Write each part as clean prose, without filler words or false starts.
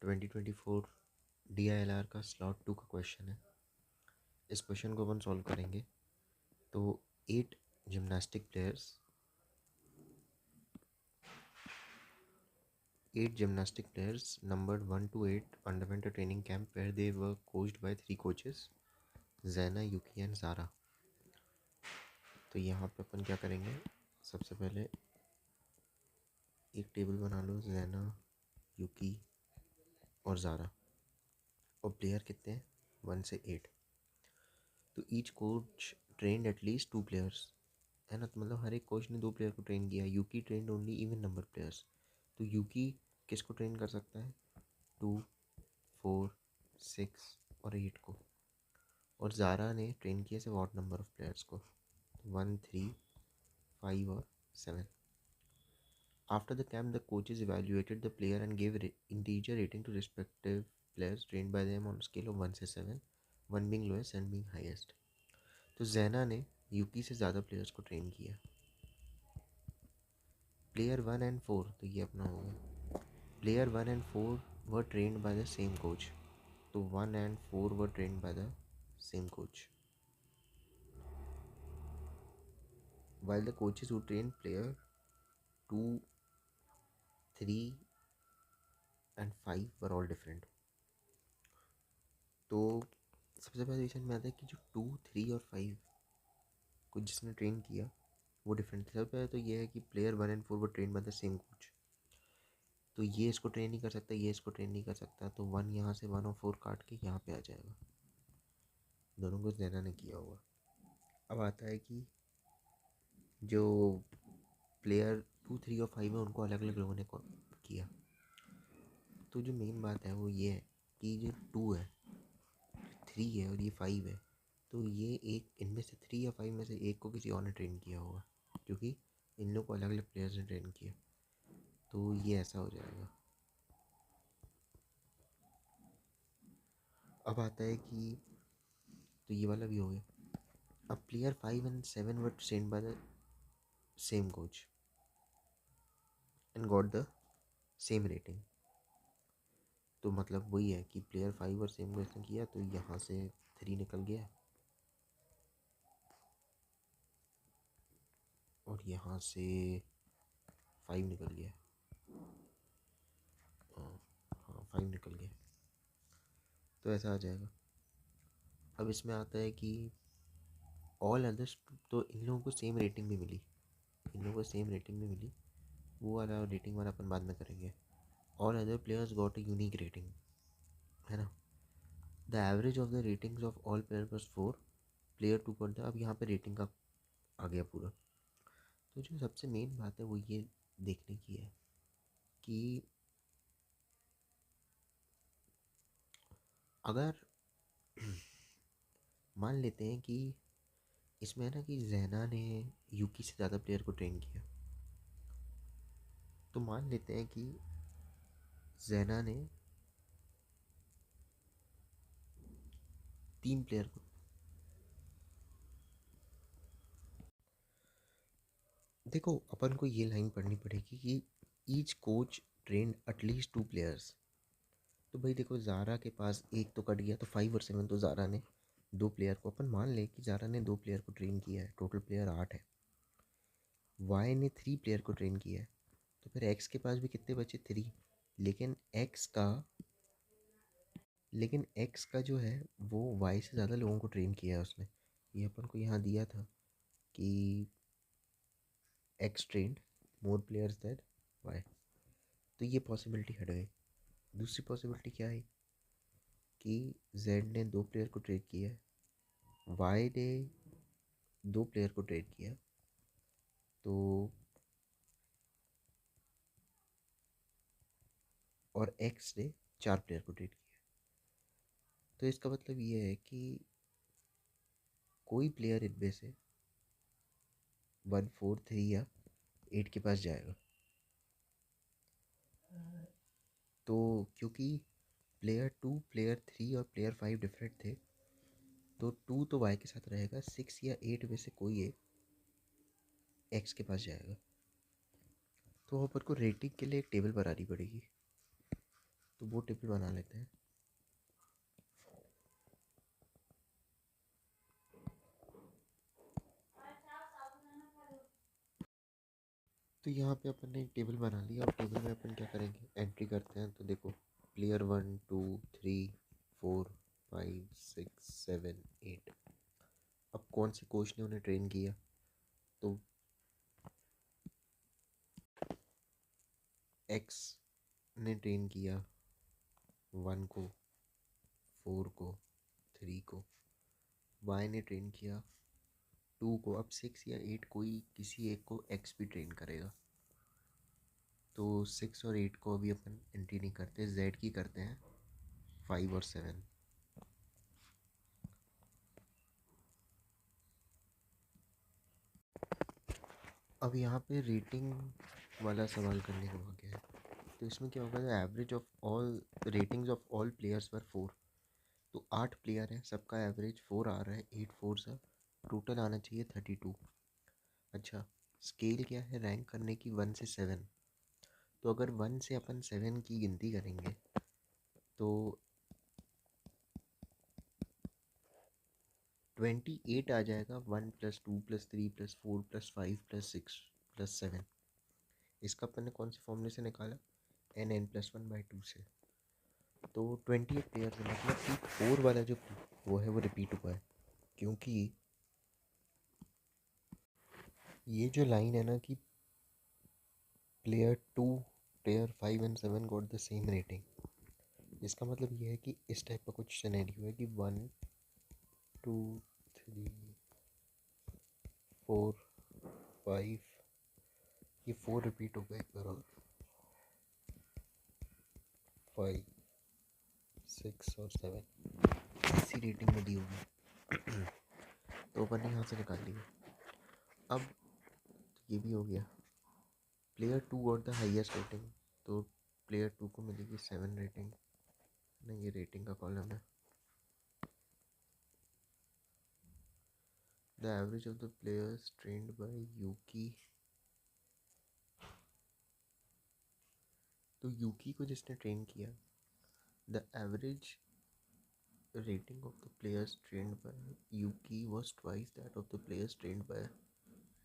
2024 DILR का slot 2 का question है। इस क्वेश्चन को अपन सॉल्व करेंगे। तो 8 gymnastic players numbered 1 to 8 underwent a training camp where they were coached by 3 coaches, Zaina, Yuki and Zara। तो यहाँ पे अपन क्या करेंगे, सबसे पहले एक टेबल बना लो, Zaina, Yuki और Zara, और प्लेयर कितने हैं 1 से 8। तो each coach trend at least 2 players, है ना। तो मतलब हर एक कोच ने 2 प्लेयर को ट्रेन किया। Yuki trained only even number players. तो यूकी किसको ट्रेन कर सकता है, 2, 4, 6 और 8 को। और ज़ारा ने ट्रेन किया सिर्फ ऑड नंबर ऑफ प्लेयर्स को, 1, 3, 5 और 7। After the camp the coaches evaluated the player and give integer rating to respective players train by them on scale of 1 से 7, 1 being lowest and being highest. तो जैना ने यूकी से ज़्यादा players को train किया। Player 1 and 4, तो ये अपना हो गया। Player 1 and 4 were trained by the same coach. तो 1 and 4 were trained by the same coach, while the coaches who trained player 2, 3 and 5 were all different। तो सबसे पहले क्वेश्चन में आता है कि जो 2, 3 और 5 को जिसने ट्रेन किया वो डिफरेंट थे। सबसे पहले तो ये है कि player 1 and 4 were train bye the same coach. तो ये इसको ट्रेन नहीं कर सकता, ये इसको ट्रेन नहीं कर सकता। तो 1 यहाँ से 1 और 4 काट के यहाँ पे आ जाएगा, दोनों को जैना ने किया होगा। अब आता है कि जो प्लेयर 2, 3 और 5 है उनको अलग अलग लोगों ने किया। तो जो मेन बात है वो ये है कि जो 2 है, 3 है और ये 5 है, तो ये एक इनमें से 3 या 5 में से एक को किसी और ने ट्रेन किया होगा, क्योंकि इन लोग को अलग अलग प्लेयर्स ने ट्रेन किया। तो ये ऐसा हो जाएगा। अब आता है कि तो ये वाला भी हो गया। अब player 5 and 7 were trained by the same coach and got the same rating. तो मतलब वही है कि प्लेयर 5 और सेम कोच ने किया, तो यहाँ से 3 निकल गया और यहाँ से 5 निकल गया। हाँ 5 निकल गया, तो ऐसा आ जाएगा। अब इसमें आता है कि ऑल अदर्स, तो इन लोगों को सेम रेटिंग भी मिली, वो वाला रेटिंग वाला अपन बाद में करेंगे। All other players got a unique rating, है ना। The average of the ratings of all player plus 4, player 2 got the, अब यहाँ पे रेटिंग का आ गया पूरा। तो जो सबसे मेन बात है वो ये देखने की है कि अगर मान लेते हैं कि इसमें है ना कि जैना ने यूकी से ज़्यादा प्लेयर को ट्रेन किया, तो मान लेते हैं कि जैना ने 3 प्लेयर को, देखो अपन को ये लाइन पढ़नी पड़ेगी कि each coach train at least 2 players. तो भाई देखो ज़ारा के पास एक तो कट गया, तो 5 और 7 तो ज़ारा ने 2 प्लेयर को, अपन मान ले कि ज़ारा ने 2 प्लेयर को ट्रेन किया है, टोटल प्लेयर 8 है। वाई ने 3 प्लेयर को ट्रेन किया है, तो फिर एक्स के पास भी कितने बचे, 3। लेकिन एक्स का जो है वो वाई से ज़्यादा लोगों को ट्रेन किया है उसने। ये अपन को यहाँ दिया था कि X trained more players than Y. तो ये पॉसिबिलिटी हट गई। दूसरी पॉसिबिलिटी क्या है कि जेड ने 2 प्लेयर को ट्रेड किया है, वाई ने 2 प्लेयर को ट्रेड किया, तो और एक्स ने 4 प्लेयर को ट्रेड किया। तो इसका मतलब ये है कि कोई प्लेयर इनमें से 1, 4, 3 या 8 के पास जाएगा। तो क्योंकि प्लेयर 2, प्लेयर 3 और प्लेयर 5 डिफरेंट थे, तो 2 तो वाई के साथ रहेगा, 6 या 8 में से कोई एक एक्स के पास जाएगा। तो अपन को रेटिंग के लिए एक टेबल बनानी पड़ेगी। तो वो टेबल बना लेते हैं। तो यहाँ पे अपन ने एक टेबल बना लिया। और टेबल में अपन क्या करेंगे, एंट्री करते हैं। तो देखो, प्लेयर 1 2 3 4 5 6 7 8। अब कौन से कोच ने उन्हें ट्रेन किया? तो एक्स ने ट्रेन किया 1 को, 4 को, 3 को। वाई ने ट्रेन किया 2 को। अब 6 या 8 कोई किसी एक को एक्स भी ट्रेन करेगा। तो 6 और 8 को अभी अपन एंट्री नहीं करते, जेड की करते हैं 5 और 7। अब यहाँ पे रेटिंग वाला सवाल करने को आ गया है। तो इसमें क्या होगा, average of all ratings of all players पर 4। तो 8 प्लेयर हैं, सबका एवरेज 4 आ रहा है। 8 4 सा टोटल आना चाहिए 32। अच्छा, स्केल क्या है रैंक करने की? 1 से 7। तो अगर 1 से अपन 7 की गिनती करेंगे तो 28 आ जाएगा। 1 + 2 + 3 + 4 + 5 + 6 + 7। इसका अपन ने कौन से फॉर्मूले से निकाला? n+1/2 से। तो 28 प्लेयर से मतलब कि 4 वाला जो वो है वो रिपीट हुआ है। क्योंकि ये जो लाइन है ना कि player 2, player 5 and 7 got the same rating, इसका मतलब ये है कि इस टाइप का कुछ सिनेरियो है कि 1 2 3 4 5। ये 4 रिपीट होगा एक बार और, 5 6 और 7 इसी रेटिंग में दी होगी। तो अपन ने यहाँ से निकाल लिया। अब ये भी हो गया। Player 2 got the highest rating. तो प्लेयर 2 को मिलेगी 7 रेटिंग। नहीं, ये रेटिंग का कॉलम है। The average of the players trained by Yuki. तो यूकी को जिसने ट्रेन किया, the average rating of the players trained by Yuki was twice that of the players trained by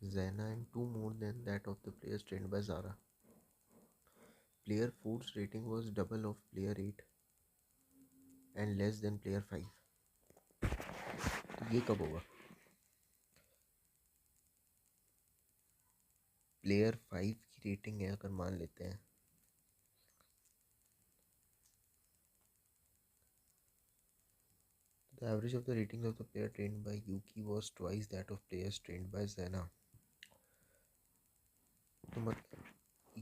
Zena and 2 more than that of the players trained by Zara. Player 4's rating was double of player 8 and less than player 5. तो ये कब होगा? Player 5 की rating है अगर मान लेते हैं, the average of the ratings of the player trained by Yuki was twice that of players trained by Zena. तो मतलब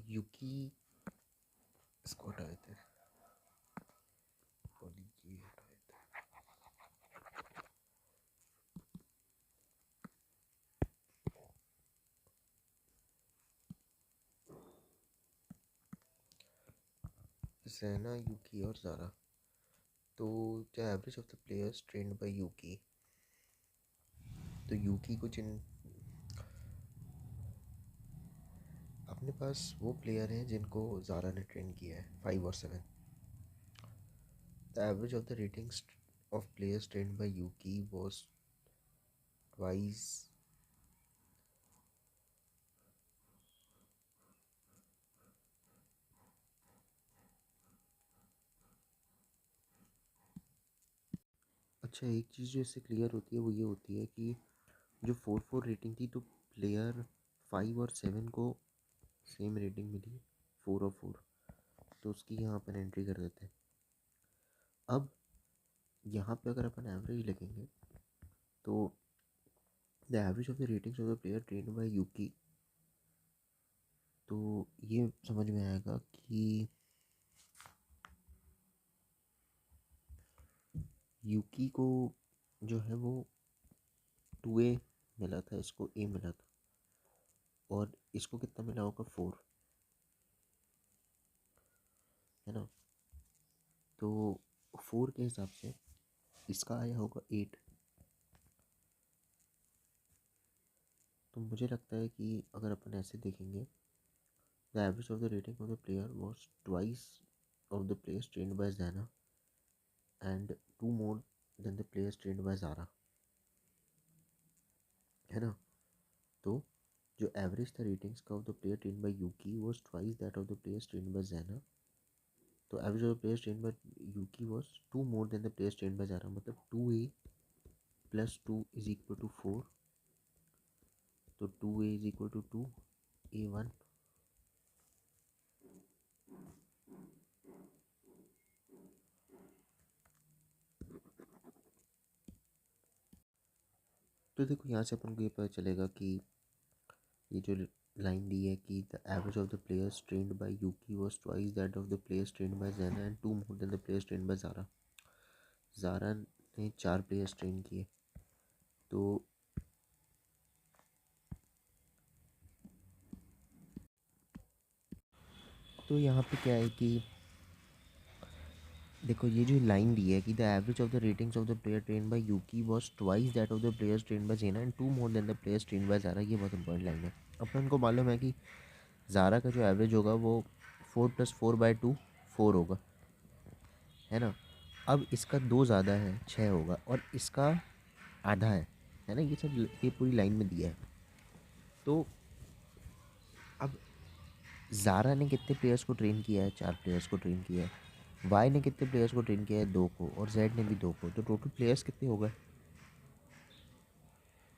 यूकी इसको हटा देते हैं और ये हटा देते हैं। Zena, यूकी और ज़ारा। तो the average of the players trained by Yuki, तो यूकी को जिन अपने पास वो प्लेयर हैं जिनको ज़ारा ने ट्रेन किया है 5 और 7। The average of the ratings of players trained by Yuki was twice. अच्छा, एक चीज़ जो इससे क्लियर होती है वो ये होती है कि जो 4 4 रेटिंग थी, तो प्लेयर 5 और 7 को सेम रेटिंग मिली, 4 और 4। तो उसकी यहाँ पर एंट्री कर देते हैं। अब यहाँ पे अगर अपन एवरेज लिखेंगे तो the average of the ratings of the player trained by Yuki, तो ये समझ में आएगा कि यूकी को जो है वो 2A मिला था, इसको A मिला था, और इसको कितना मिला होगा? 4, है ना। तो 4 के हिसाब से इसका आया होगा 8। तो मुझे लगता है कि अगर अपन ऐसे देखेंगे, the average of the rating of the player was twice of the players trained by Zana and 2 more than the players trained by Zara, है ना? तो जो एवरेज था रेटिंग्स का of the player train by Yuki was twice that of the players train by Zaina. तो average of players train by Yuki was 2 more than the players train by Zara. मतलब 2a plus 2 is equal to 4. तो 2a is equal to 2a1. तो देखो यहाँ से अपन को ये पता चलेगा कि ये जो लाइन दी है कि the average of the players trained by Yuki was twice that of the players trained by Zaina and 2 more than the players trained by Zara. Zara ने 4 प्लेयर्स ट्रेन किए. तो यहाँ पे क्या है कि देखो ये जो लाइन दी है कि the average of the ratings of the player train by Yuki was twice that of the players train by Zena and 2 more than the players train by Zara. ये बहुत इंपॉर्टेंट लाइन है. अपन को मालूम है कि ज़ारा का जो एवरेज होगा वो 4+4/2 4 होगा, है ना? अब इसका 2 ज़्यादा है, 6 होगा, और इसका आधा है ना? ये सब ये पूरी लाइन में दिया है. तो अब ज़ारा ने कितने प्लेयर्स को ट्रेन किया है? 4 प्लेयर्स को ट्रेन किया है. वाई ने कितने प्लेयर्स को ट्रेन किया है? 2 को. और जेड ने भी 2 को. तो टोटल प्लेयर्स कितने हो गए?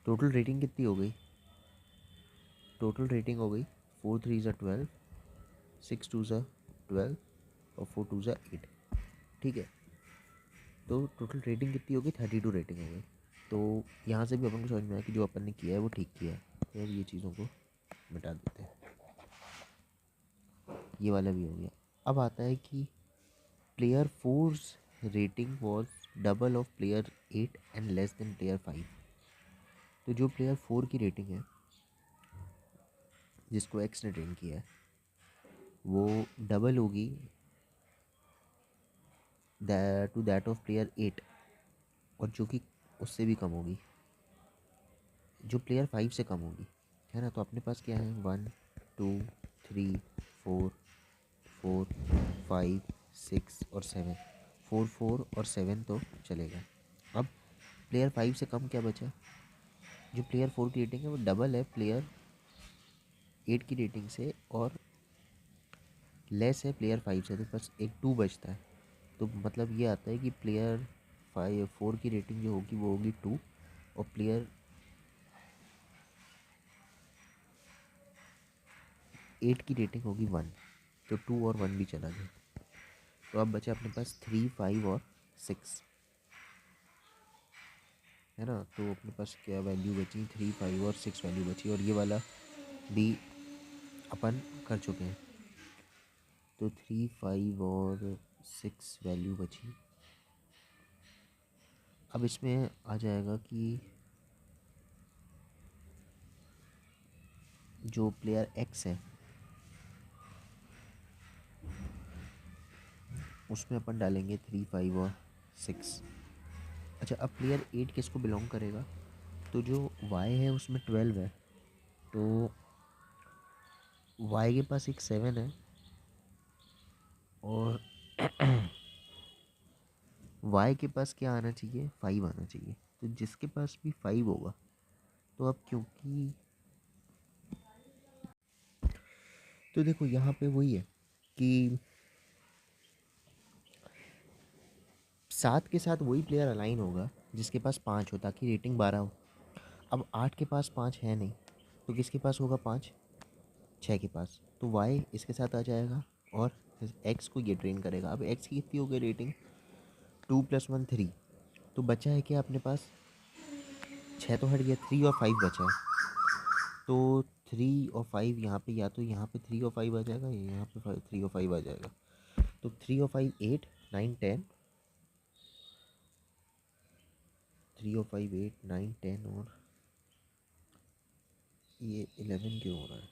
टोटल रेटिंग कितनी हो गई? टोटल रेटिंग हो गई 4 3 = 12, 6 2 = 12 और 4 2 = 8. ठीक है. तो टोटल रेटिंग कितनी हो गई? 32 रेटिंग हो गई. तो यहाँ से भी अपन को समझ में आया कि जो अपन ने किया है वो ठीक किया है. तो अब ये चीज़ों को मिटा देते हैं. ये वाला भी हो गया. अब आता है कि player 4's rating was double of player 8 and less than player 5. तो जो प्लेयर 4 की रेटिंग है जिसको एक्स ने ट्रेन किया है वो डबल होगी टू दैट ऑफ प्लेयर 8, और जो कि उससे भी कम होगी जो प्लेयर 5 से कम होगी, है ना? तो अपने पास क्या है? 1 2 3 4 4 5 6 और 7. 4 4 और 7 तो चलेगा. अब प्लेयर 5 से कम क्या बचा? जो प्लेयर 4 की रेटिंग है वो डबल है प्लेयर 8 की रेटिंग से और लेस है प्लेयर 5 से. तो बस एक 2 बचता है. तो मतलब ये आता है कि प्लेयर 4 की रेटिंग जो होगी वो होगी 2 और प्लेयर 8 की रेटिंग होगी 1. तो 2 और 1 भी चला गया. तो अब बचा अपने पास 3 5 और 6, है ना? तो अपने पास क्या वैल्यू बची? 3 5 और 6 वैल्यू बची, और ये वाला भी अपन कर चुके हैं. तो 3 5 और 6 वैल्यू बची. अब इसमें आ जाएगा कि जो प्लेयर एक्स है उसमें अपन डालेंगे 3 5 और 6. अच्छा, अब प्लेयर 8 किसको बिलोंग करेगा? तो जो वाई है उसमें 12 है. तो वाई के पास एक 7 है और वाई के पास क्या आना चाहिए? 5 आना चाहिए. तो जिसके पास भी 5 होगा, तो अब क्योंकि तो देखो यहाँ पे वही है कि 7 के साथ वही प्लेयर अलाइन होगा जिसके पास 5 हो ताकि रेटिंग 12 हो. अब 8 के पास 5 है नहीं, तो किसके पास होगा 5? 6 के पास. तो वाई इसके साथ आ जाएगा और एक्स को ये ट्रेन करेगा. अब एक्स की कितनी हो गई रेटिंग? 2 + 1 3. तो बचा है क्या अपने पास? 6 तो हट गया, 3 और 5 बचा है. तो 3 और 5 यहाँ पे, या तो यहाँ पे 3 और 5 आ जाएगा या यहाँ पे 3 और 5 आ जाएगा. तो 3 और 5 8 9 10. 3 और 5 8 9 10 और ये 11 क्यों हो रहा है?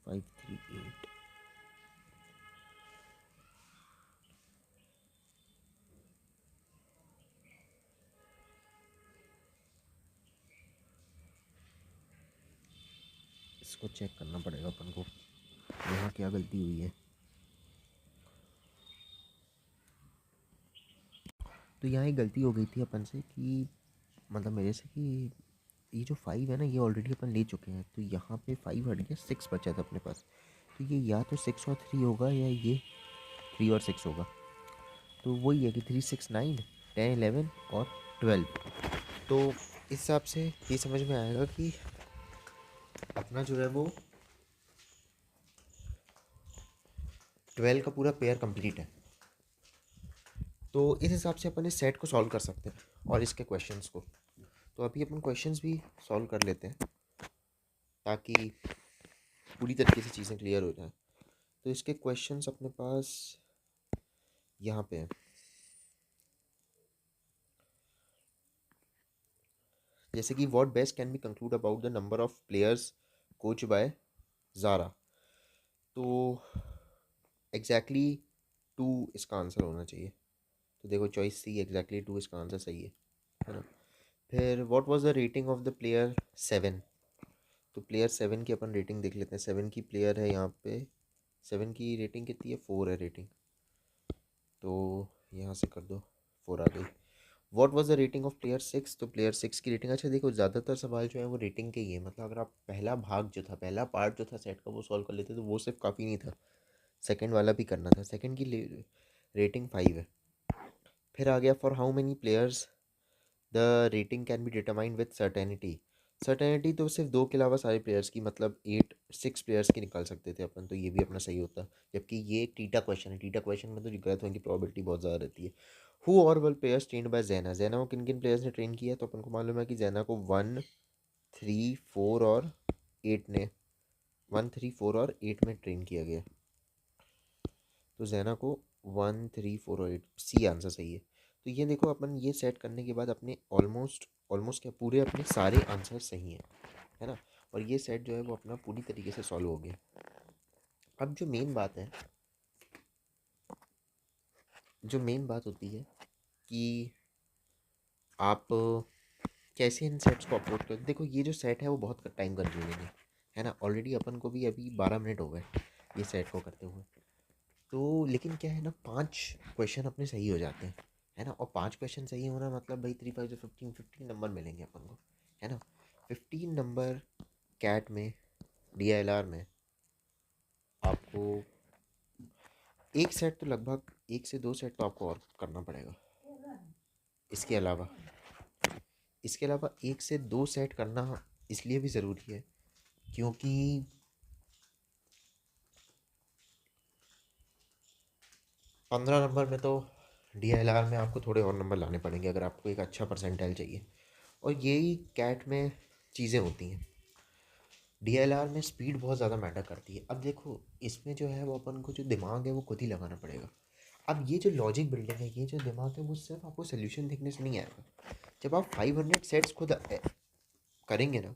5 3 8. इसको चेक करना पड़ेगा अपन को, यहाँ क्या गलती हुई है। तो यहाँ एक गलती हो गई थी अपन से कि मतलब मेरे से कि ये जो 5 है ना, ये ऑलरेडी अपन ले चुके हैं, तो यहाँ पे 5 हट गया, 6 बचा था अपने पास। तो ये या तो 6 और 3 होगा, या ये 3 और 6 होगा। तो वही है कि 3 6 9 10 11 और 12। तो इस हिसाब से ये समझ में आएगा कि अपना जो है वो 12 का पूरा पेयर कंप्लीट है। तो इस हिसाब से अपन इस सेट को सॉल्व कर सकते हैं और इसके क्वेश्चंस को। तो अभी अपन क्वेश्चंस भी सॉल्व कर लेते हैं ताकि पूरी तरीके से चीज़ें क्लियर हो जाएं। तो इसके क्वेश्चंस अपने पास यहाँ पे हैं। जैसे कि what best can be conclude about the number of players coach by Zara. तो एग्जैक्टली 2 इसका आंसर होना चाहिए। तो देखो चॉइस सी, एग्जैक्टली 2 इसका आंसर सही है ना। फिर what was the rating of the player 7। तो प्लेयर 7 की अपन रेटिंग देख लेते हैं। 7 की प्लेयर है यहाँ पे, 7 की रेटिंग कितनी है, 4 है रेटिंग। तो यहाँ से कर दो, 4 आ गई। What was the rating of player 6। तो प्लेयर 6 की रेटिंग, अच्छा देखो ज़्यादातर सवाल जो है वो रेटिंग के ही है। मतलब अगर आप पहला भाग जो था, पहला पार्ट जो था सेट का वो सॉल्व कर लेते तो वो सिर्फ काफ़ी नहीं था, सेकंड वाला भी करना था। सेकंड की रेटिंग 5 है। फिर आ गया for how many players the rating can be determined with certainty. Certainty तो सिर्फ 2 के अलावा सारे प्लेयर्स की, मतलब 6 प्लेयर्स की निकाल सकते थे अपन, तो ये भी अपना सही होता। जबकि ये एक टीटा क्वेश्चन है, टीटा क्वेश्चन में तो गलत होने की प्रोबेबिलिटी बहुत ज़्यादा रहती है। हु और वेल प्लेयर्स ट्रेंड बाय जैना। जैना को किन किन प्लेयर्स ने ट्रेन किया है, तो अपन को मालूम है कि जैना को 1 3 4 और 8 ने 1 3 4 और 8 में ट्रेन किया गया। तो जैना को 1 3 4 और 8, सी आंसर सही है। तो ये देखो अपन ये सेट करने के बाद अपने ऑलमोस्ट ऑलमोस्ट क्या पूरे अपने सारे आंसर सही हैं, है ना। और ये सेट जो है वो अपना पूरी तरीके से सॉल्व हो गया। अब जो मेन बात है, जो मेन बात होती है कि आप कैसे इन सेट्स को अपलोड करें। देखो ये जो सेट है वो बहुत टाइम कंज्यूमिंग है ना। ऑलरेडी अपन को भी अभी 12 मिनट हो गए ये सेट को करते हुए। तो लेकिन क्या है ना, 5 क्वेश्चन अपने सही हो जाते हैं, है ना। और 5 क्वेश्चन सही होना मतलब भाई 3 5 15 15 नंबर मिलेंगे अपन को, है ना। 15 नंबर कैट में, DILR में आपको एक सेट तो लगभग 1 से 2 सेट तो आपको और करना पड़ेगा। इसके अलावा इसके अलावा 1 से 2 सेट करना इसलिए भी ज़रूरी है क्योंकि 15 नंबर में तो DILR में आपको थोड़े और नंबर लाने पड़ेंगे अगर आपको एक अच्छा परसेंटाइल चाहिए। और यही कैट में चीज़ें होती हैं। DILR में स्पीड बहुत ज़्यादा मैटर करती है। अब देखो इसमें जो है वो अपन को जो दिमाग है वो खुद ही लगाना पड़ेगा। अब ये जो लॉजिक बिल्डिंग है, ये जो दिमाग है वो सिर्फ आपको सोल्यूशन देखने से नहीं आएगा। जब आप 500 सेट्स खुद करेंगे ना,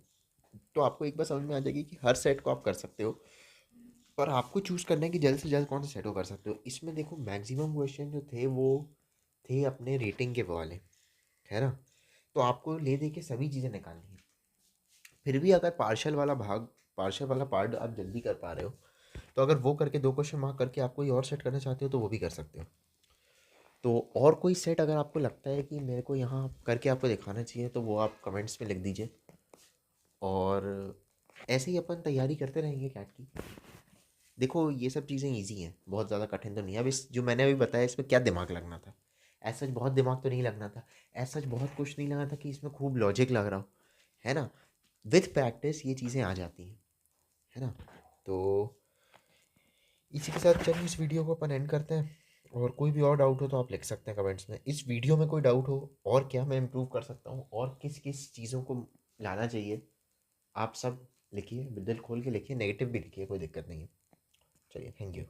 तो आपको एक बार समझ में आ जाएगी कि हर सेट को आप कर सकते हो। पर आपको चूज़ करना है कि जल्द से जल्द कौन सा सेट को कर सकते हो। इसमें देखो मैक्सिमम क्वेश्चन जो थे वो थे अपने रेटिंग के वाले, है ना। तो आपको ले दे के सभी चीज़ें निकालनी है। फिर भी अगर पार्शल वाला पार्ट आप जल्दी कर पा रहे हो, तो अगर वो करके 2 क्वेश्चन मार्क करके आप कोई और सेट करना चाहते हो तो वो भी कर सकते हो। तो और कोई सेट अगर आपको लगता है कि मेरे को यहाँ करके आपको दिखाना चाहिए तो वो आप कमेंट्स में लिख दीजिए। और ऐसे ही अपन तैयारी करते रहेंगे कैट की। देखो ये सब चीज़ें ईजी हैं, बहुत ज़्यादा कठिन तो नहीं है। अब इस जो मैंने अभी बताया इसमें क्या दिमाग लगना था, ऐसा सच बहुत दिमाग तो नहीं लगना था, ऐसा सच बहुत कुछ नहीं लगा था कि इसमें खूब लॉजिक लग रहा हो, है ना। विथ प्रैक्टिस ये चीज़ें आ जाती हैं, है ना। तो इसी के साथ चलिए इस वीडियो को अपन एंड करते हैं। और कोई भी और डाउट हो तो आप लिख सकते हैं कमेंट्स में। इस वीडियो में कोई डाउट हो और क्या मैं इम्प्रूव कर सकता हूँ और किस किस चीज़ों को लाना चाहिए, आप सब लिखिए, दिल खोल के लिखिए, नेगेटिव भी लिखिए, कोई दिक्कत नहीं है। चलिए, थैंक यू।